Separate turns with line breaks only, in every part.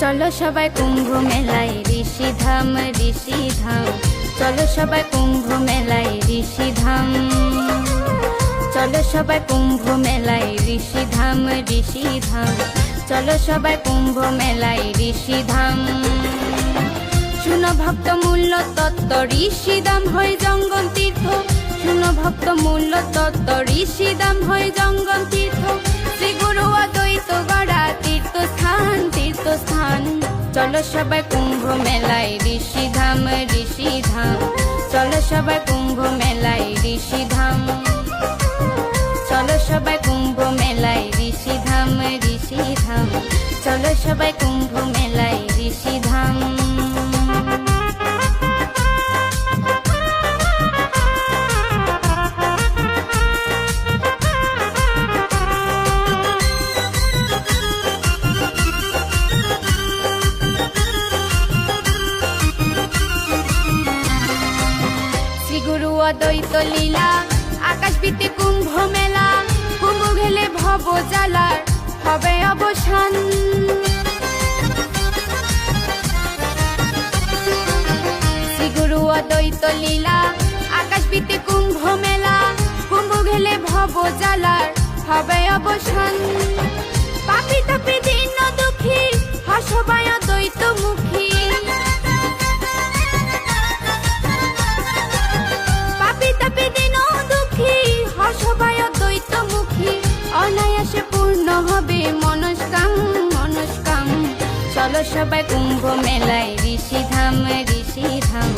চলো সবাই কুম্ভ মেলায় ঋষিধাম ঋষিধাম, চলো সবাই কুম্ভ মেলায় ঋষিধাম, চলো সবাই কুম্ভ মেলায় ঋষিধাম ঋষিধাম, চলো সবাই কুম্ভ মেলায় ঋষিধাম। শুনো ভক্ত মূল্য তত্ত্ব ঋষিধাম হয় জঙ্গম তীর্থ, শুনো ভক্ত মূল্য তত্ত্ব ঋষিধাম হয় জঙ্গম তীর্থ, শ্রী গুরু অদ্বৈত গড়া তীর্থস্থান তীর্থস্থান। চলো সবাই কুম্ভ মেলায় ঋষিধাম ঋষিধাম, চলো সবাই কুম্ভ মেলায় ঋষিধাম, চলো সবাই কুম্ভ মেলায় ঋষিধাম ঋষিধাম, চলো সবাই কুম্ভ মেলায় ঋষিধাম। গুরু অদ্বৈত লীলা আকাশ বীতে কুম্ভ মেলা, কুম্ভ ঘেলে ভব জ্বালার হবে অবসান। শ্রী গুরু অদ্বৈত লীলা আকাশ বীতে কুম্ভ মেলা, কুম্ভ ঘেলে ভব জ্বালার হবে অবসান। পাপী তাপী দীন দুঃখী হসবায় অদ্বৈত মুখী, অনায়াসে পূর্ণ হবে মনস্কাম মনস্কাম। চলো সবাই কুম্ভ মেলায় ঋষিধাম ঋষিধাম,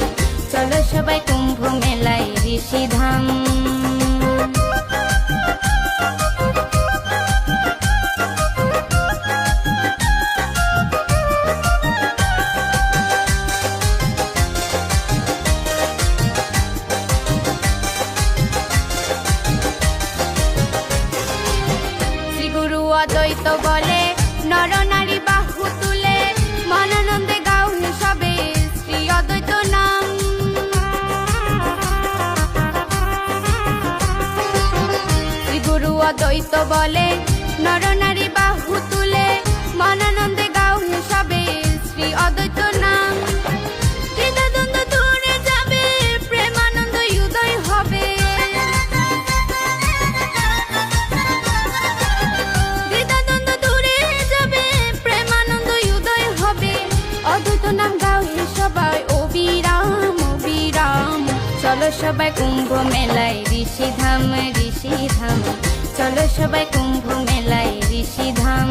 চলো সবাই কুম্ভ মেলায় ঋষিধাম। অদ্বৈত বলে নর নারী বাহু তুলে, মনানন্দে গাও সবে শ্রী অদ্বৈত নাম। শ্রী গুরু অদ্বৈত বলে নর নারী বাহু তুলে, মনানন্দে গাও সবে শ্রী অদ্বৈত নাম। দ্বিধাদ্বন্দ্ব দূরে যাবে, প্রেমানন্দ উদয় হবে, নাম গাও হে সবাই অবিরাম অবিরাম। চলো সবাই কুম্ভ মেলায় ঋষিধাম ঋষিধাম, চলো সবাই কুম্ভ মেলায় ঋষিধাম।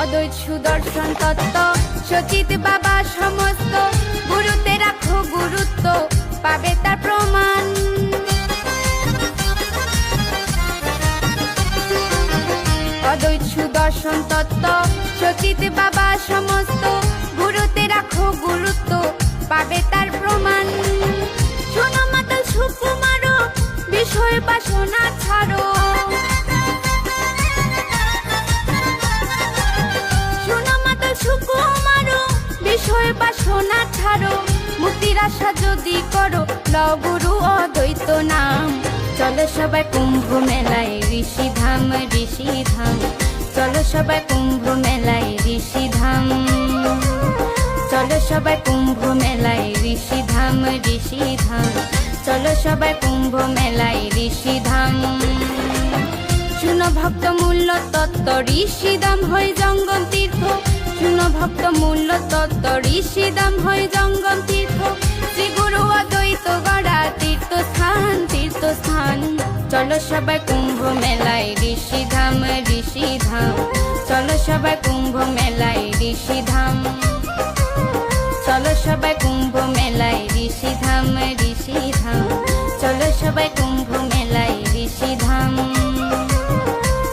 অদ্বৈত সুদর্শন তত্ত্ব সচিত বাবা সমস্ত, গুরুতে রাখো গুরুত্ব পাবে তার প্রমাণ। অদ্বৈত সুদর্শন তত্ত্ব সচিত বাবা সমস্ত, গুরুতে রাখো গুরুত্ব পাবে তার প্রমাণ। শোনো মাতাল সুকুমার বিষয় বাসনা ছাড়ো, বিষয় বাসনা ছাড়ো, মুক্তির আশা যদি করো লও গুরু অদ্বৈত নাম। চলো সবাই কুম্ভ মেলায় ঋষিধাম ঋষিধাম, চলো সবাই কুম্ভ মেলায় ঋষিধাম, চলো সবাই কুম্ভ মেলায় ঋষিধাম ঋষিধাম, চলো সবাই কুম্ভ মেলায় ঋষিধাম। শুনো ভক্ত মূল্য তত্ত্ব ঋষিধাম হয় জঙ্গম তীর্থ, শুনো ভক্ত মূল্য তত্ত্ব ঋষিধাম হয় জঙ্গম তীর্থ, শ্রী গুরু অদ্বৈত গড়া তীর্থস্থান তীর্থস্থান। চলো সবাই কুম্ভ মেলায় ঋষিধাম ঋষিধাম, চলো সবাই কুম্ভ মেলায় ঋষিধাম, চলো সবাই কুম্ভ মেলায় ঋষিধাম ঋষিধাম, চলো সবাই কুম্ভ মেলায় ঋষিধাম,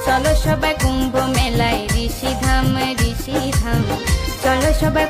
চলো সবাই কুম্ভ মেলায় ঋষিধাম ঋষিধাম, চলো সবাই